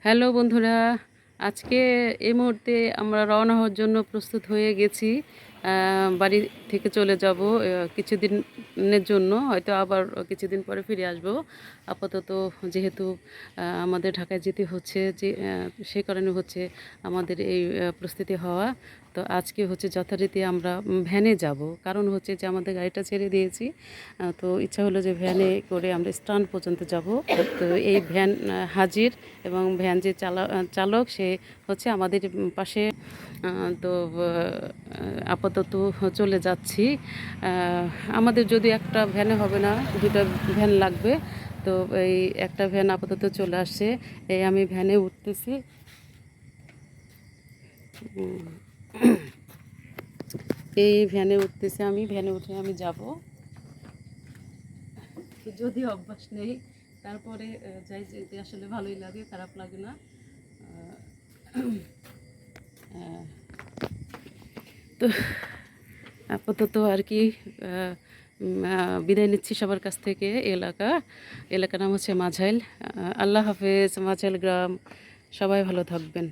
Hello বন্ধুরা, আজকে এই মুহূর্তে আমরা রওনা হওয়ার জন্য প্রস্তুত হয়ে গেছি। বাড়ি থেকে চলে যাব কিছুদিনের জন্য, হয়তো আবার কিছুদিন পরে ফিরে আসব। আপাতত যেহেতু আমাদের ঢাকায় যেতে হচ্ছে, সেই কারণে হচ্ছে আমাদের এই প্রস্তুতি হওয়া। তো আজকে হচ্ছে যথারীতি আমরা ভ্যানে যাব, কারণ হচ্ছে যে আমাদের গাড়িটা ছেড়ে দিয়েছি। তো ইচ্ছা হলো যে ভ্যানে করে আমরা স্ট্যান্ড পর্যন্ত যাব। তো এই ভ্যান হাজির, এবং ভ্যান যে চালক সে হচ্ছে আমাদের পাশে। তো আপাতত চলে যাচ্ছি। আমাদের যদি একটা ভ্যানে হবে না, দুটো ভ্যান লাগবে। তো এই একটা ভ্যান আপাতত চলে আসছে, এই আমি ভ্যানে উঠতেছি। এই ভ্যানে উঠতেছি, আমি ভ্যানে উঠে আমি যাব। যদি অভ্যাস নেই, তারপরে যাই যেতে আসলে ভালোই লাগে, খারাপ লাগে না। তো আপাতত আর কি বিদায় নিচ্ছি সবার কাছ থেকে। এলাকার নাম হচ্ছে মাঝাইল। আল্লাহ হাফেজ। মাঝাইল গ্রাম, সবাই ভালো থাকবেন।